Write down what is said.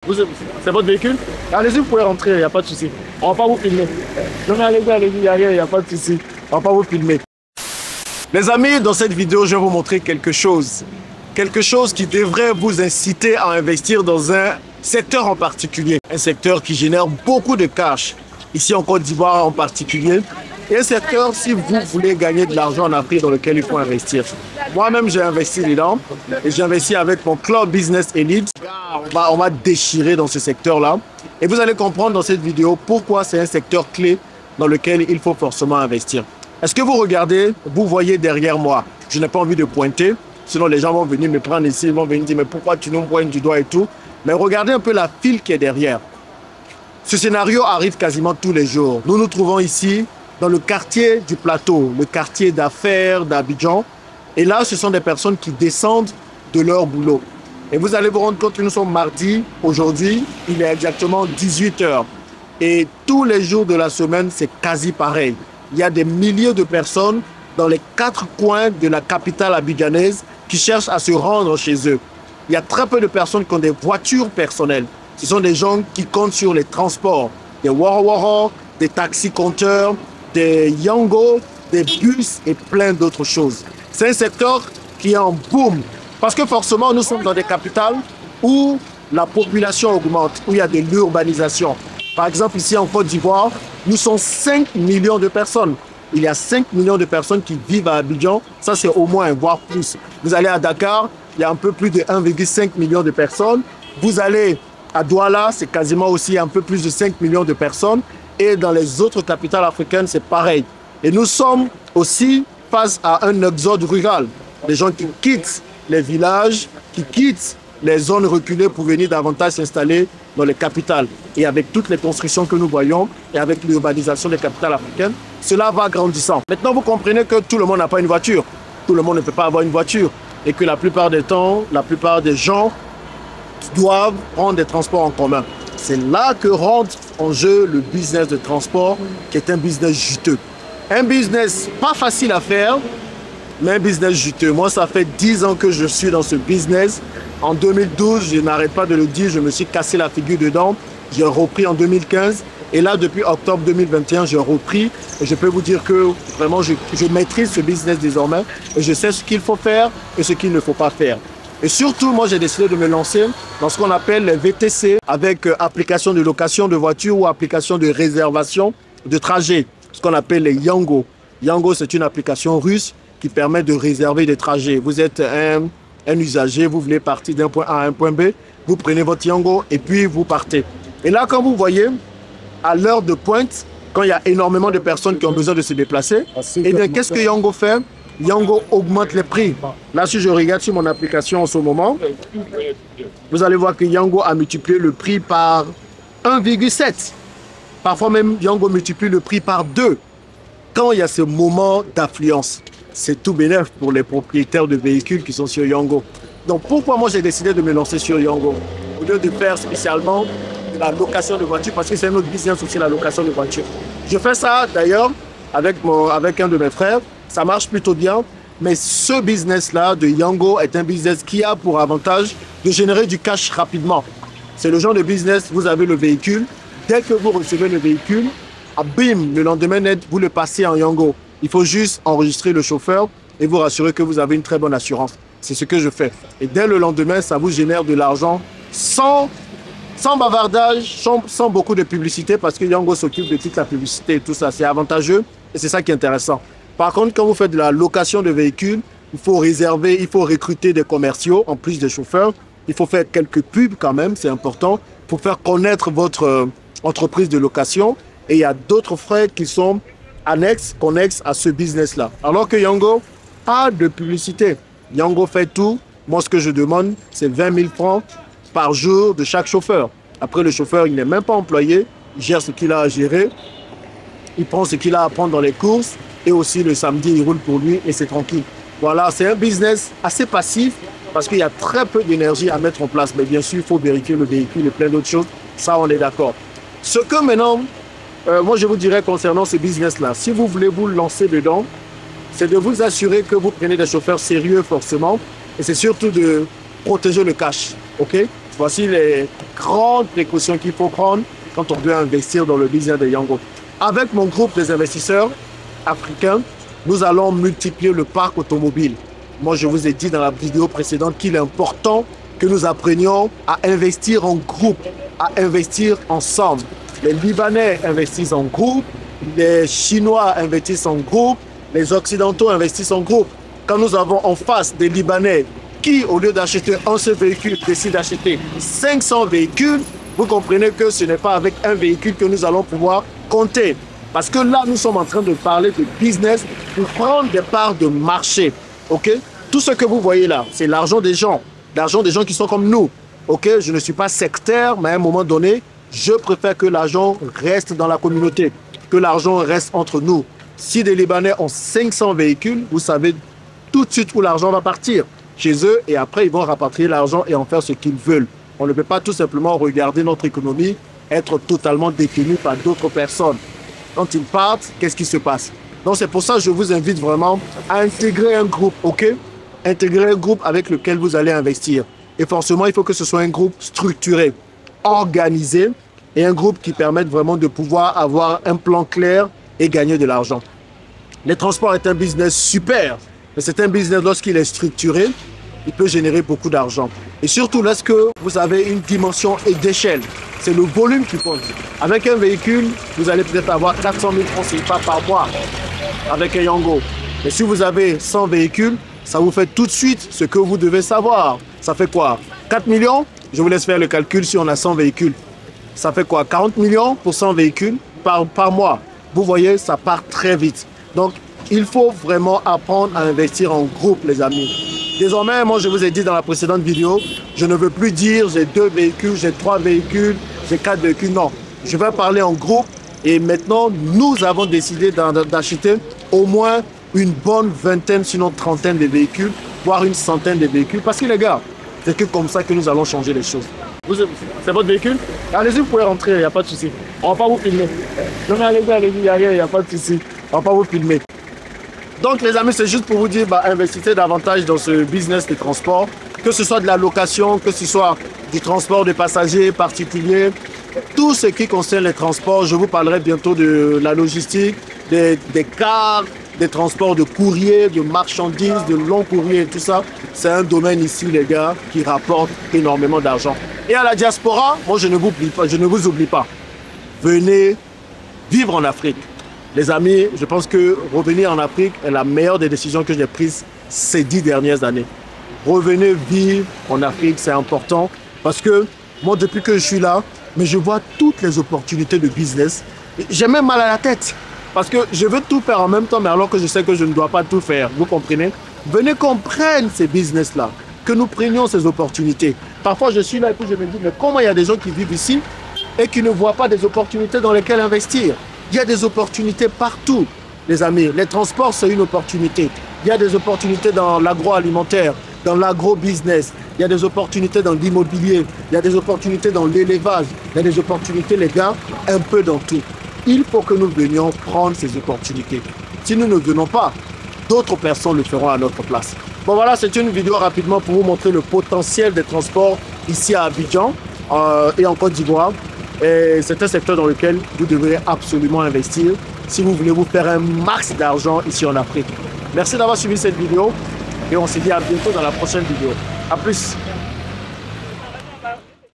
C'est votre véhicule? Allez-y, vous pouvez rentrer, il n'y a pas de souci. On ne va pas vous filmer. Non, mais allez-y, il n'y a rien, il n'y a pas de souci. On ne va pas vous filmer. Les amis, dans cette vidéo, je vais vous montrer quelque chose. Quelque chose qui devrait vous inciter à investir dans un secteur en particulier. Un secteur qui génère beaucoup de cash. Ici en Côte d'Ivoire en particulier. Et un secteur, si vous voulez gagner de l'argent en Afrique, dans lequel il faut investir. Moi-même, j'ai investi dedans. Et j'ai investi avec mon Club Business Elite. On va déchirer dans ce secteur-là. Et vous allez comprendre dans cette vidéo pourquoi c'est un secteur clé dans lequel il faut forcément investir. Est-ce que vous regardez, vous voyez derrière moi? Je n'ai pas envie de pointer. Sinon, les gens vont venir me prendre ici, ils vont venir dire, mais pourquoi tu nous pointes du doigt et tout? Mais regardez un peu la file qui est derrière. Ce scénario arrive quasiment tous les jours. Nous nous trouvons ici dans le quartier du plateau, le quartier d'affaires d'Abidjan. Et là, ce sont des personnes qui descendent de leur boulot. Et vous allez vous rendre compte que nous sommes mardi. Aujourd'hui, il est exactement 18 h. Et tous les jours de la semaine, c'est quasi pareil. Il y a des milliers de personnes dans les 4 coins de la capitale abidjanaise qui cherchent à se rendre chez eux. Il y a très peu de personnes qui ont des voitures personnelles. Ce sont des gens qui comptent sur les transports. Des Wara, des taxis-compteurs, des Yango, des bus et plein d'autres choses. C'est un secteur qui est en boom. Parce que forcément, nous sommes dans des capitales où la population augmente, où il y a de l'urbanisation. Par exemple, ici en Côte d'Ivoire, nous sommes 5 millions de personnes. Il y a 5 millions de personnes qui vivent à Abidjan. Ça, c'est au moins, voire plus. Vous allez à Dakar, il y a un peu plus de 1,5 million de personnes. Vous allez à Douala, c'est quasiment aussi un peu plus de 5 millions de personnes. Et dans les autres capitales africaines, c'est pareil. Et nous sommes aussi face à un exode rural. Des gens qui quittent les villages, qui quittent les zones reculées pour venir davantage s'installer dans les capitales. Et avec toutes les constructions que nous voyons et avec l'urbanisation des capitales africaines, cela va grandissant. Maintenant, vous comprenez que tout le monde n'a pas une voiture. Tout le monde ne peut pas avoir une voiture. Et que la plupart des temps, la plupart des gens doivent prendre des transports en commun. C'est là que rentre en jeu le business de transport, qui est un business juteux. Un business pas facile à faire, mais un business juteux. Moi, ça fait 10 ans que je suis dans ce business. En 2012, je n'arrête pas de le dire, je me suis cassé la figure dedans. J'ai repris en 2015. Et là, depuis octobre 2021, j'ai repris. Et je peux vous dire que vraiment, je maîtrise ce business désormais. Et je sais ce qu'il faut faire et ce qu'il ne faut pas faire. Et surtout, moi, j'ai décidé de me lancer dans ce qu'on appelle les VTC avec application de location de voiture ou application de réservation de trajet. Ce qu'on appelle les Yango. Yango, c'est une application russe qui permet de réserver des trajets. Vous êtes un usager, vous voulez partir d'un point A à un point B, vous prenez votre Yango et puis vous partez. Et là, quand vous voyez, à l'heure de pointe, quand il y a énormément de personnes qui ont besoin de se déplacer, et bien qu'est-ce que Yango fait? Yango augmente les prix. Là, si je regarde sur mon application en ce moment, vous allez voir que Yango a multiplié le prix par 1,7. Parfois même, Yango multiplie le prix par 2. Quand il y a ce moment d'affluence, c'est tout bénef pour les propriétaires de véhicules qui sont sur Yango. Donc pourquoi moi j'ai décidé de me lancer sur Yango au lieu de faire spécialement de la location de voitures, parce que c'est un autre business aussi, la location de voitures. Je fais ça d'ailleurs avec un de mes frères, ça marche plutôt bien, mais ce business-là de Yango est un business qui a pour avantage de générer du cash rapidement. C'est le genre de business, vous avez le véhicule, dès que vous recevez le véhicule, bim, le lendemain net, vous le passez en Yango. Il faut juste enregistrer le chauffeur et vous rassurer que vous avez une très bonne assurance. C'est ce que je fais. Et dès le lendemain, ça vous génère de l'argent sans bavardage, sans beaucoup de publicité, parce que Yango s'occupe de toute la publicité et tout ça. C'est avantageux et c'est ça qui est intéressant. Par contre, quand vous faites de la location de véhicules, il faut réserver, il faut recruter des commerciaux en plus des chauffeurs. Il faut faire quelques pubs quand même, c'est important, pour faire connaître votre entreprise de location. Et il y a d'autres frais qui sont connexes à ce business-là. Alors que Yango, pas de publicité. Yango fait tout. Moi, ce que je demande, c'est 20 000 francs par jour de chaque chauffeur. Après, le chauffeur, il n'est même pas employé. Il gère ce qu'il a à gérer. Il prend ce qu'il a à prendre dans les courses. Et aussi, le samedi, il roule pour lui et c'est tranquille. Voilà, c'est un business assez passif parce qu'il y a très peu d'énergie à mettre en place. Mais bien sûr, il faut vérifier le véhicule et plein d'autres choses. Ça, on est d'accord. Ce que maintenant, moi, je vous dirais concernant ce business-là, si vous voulez vous lancer dedans, c'est de vous assurer que vous prenez des chauffeurs sérieux forcément. Et c'est surtout de protéger le cash. Ok? Voici les grandes précautions qu'il faut prendre quand on veut investir dans le business de Yango. Avec mon groupe des investisseurs africains, nous allons multiplier le parc automobile. Moi, je vous ai dit dans la vidéo précédente qu'il est important que nous apprenions à investir en groupe, à investir ensemble. Les Libanais investissent en groupe, les Chinois investissent en groupe, les Occidentaux investissent en groupe. Quand nous avons en face des Libanais qui, au lieu d'acheter un seul véhicule, décident d'acheter 500 véhicules, vous comprenez que ce n'est pas avec un véhicule que nous allons pouvoir compter. Parce que là, nous sommes en train de parler de business pour prendre des parts de marché. Ok? Tout ce que vous voyez là, c'est l'argent des gens qui sont comme nous. Ok? Je ne suis pas sectaire, mais à un moment donné, je préfère que l'argent reste dans la communauté, que l'argent reste entre nous. Si des Libanais ont 500 véhicules, vous savez tout de suite où l'argent va partir chez eux et après ils vont rapatrier l'argent et en faire ce qu'ils veulent. On ne peut pas tout simplement regarder notre économie être totalement détenue par d'autres personnes. Quand ils partent, qu'est-ce qui se passe? Donc c'est pour ça que je vous invite vraiment à intégrer un groupe, ok? Intégrer un groupe avec lequel vous allez investir. Et forcément, il faut que ce soit un groupe structuré, organisé et un groupe qui permette vraiment de pouvoir avoir un plan clair et gagner de l'argent. Les transports est un business super, mais c'est un business lorsqu'il est structuré, il peut générer beaucoup d'argent. Et surtout lorsque vous avez une dimension d'échelle, c'est le volume qui compte. Avec un véhicule, vous allez peut-être avoir 400 000 francs CFA par mois avec un Yango. Mais si vous avez 100 véhicules, ça vous fait tout de suite ce que vous devez savoir. Ça fait quoi? 4 millions? Je vous laisse faire le calcul si on a 100 véhicules. Ça fait quoi? 40 millions pour 100 véhicules par mois. Vous voyez, ça part très vite. Donc, il faut vraiment apprendre à investir en groupe, les amis. Désormais, moi, je vous ai dit dans la précédente vidéo, je ne veux plus dire j'ai 2 véhicules, j'ai 3 véhicules, j'ai 4 véhicules. Non, je vais parler en groupe. Et maintenant, nous avons décidé d'acheter au moins une bonne vingtaine, sinon trentaine de véhicules, voire une centaine de véhicules. Parce que les gars, c'est que comme ça que nous allons changer les choses. C'est votre véhicule? Allez-y, vous pouvez rentrer, il n'y a pas de souci. On ne va pas vous filmer. Non, mais allez-y, il n'y a pas de souci. On ne va pas vous filmer. Donc les amis, c'est juste pour vous dire, investissez davantage dans ce business de transport, que ce soit de la location, que ce soit du transport de passagers particuliers, tout ce qui concerne les transports. Je vous parlerai bientôt de la logistique, des cars, des transports de courrier, de marchandises, de long courrier, tout ça. C'est un domaine ici, les gars, qui rapporte énormément d'argent. Et à la diaspora, moi je ne vous oublie pas. Venez vivre en Afrique. Les amis, je pense que revenir en Afrique est la meilleure des décisions que j'ai prises ces 10 dernières années. Revenez vivre en Afrique, c'est important. Parce que moi, depuis que je suis là, mais je vois toutes les opportunités de business. J'ai même mal à la tête. Parce que je veux tout faire en même temps, mais alors que je sais que je ne dois pas tout faire. Vous comprenez? Venez qu'on prenne ces business-là, que nous prenions ces opportunités. Parfois, je suis là et puis je me dis, mais comment il y a des gens qui vivent ici et qui ne voient pas des opportunités dans lesquelles investir? Il y a des opportunités partout, les amis. Les transports, c'est une opportunité. Il y a des opportunités dans l'agroalimentaire, dans l'agro-business. Il y a des opportunités dans l'immobilier. Il y a des opportunités dans l'élevage. Il y a des opportunités, les gars, un peu dans tout. Il faut que nous venions prendre ces opportunités. Si nous ne venons pas, d'autres personnes le feront à notre place. Bon voilà, c'est une vidéo rapidement pour vous montrer le potentiel des transports ici à Abidjan et en Côte d'Ivoire. Et c'est un secteur dans lequel vous devrez absolument investir si vous voulez vous faire un max d'argent ici en Afrique. Merci d'avoir suivi cette vidéo et on se dit à bientôt dans la prochaine vidéo. A plus.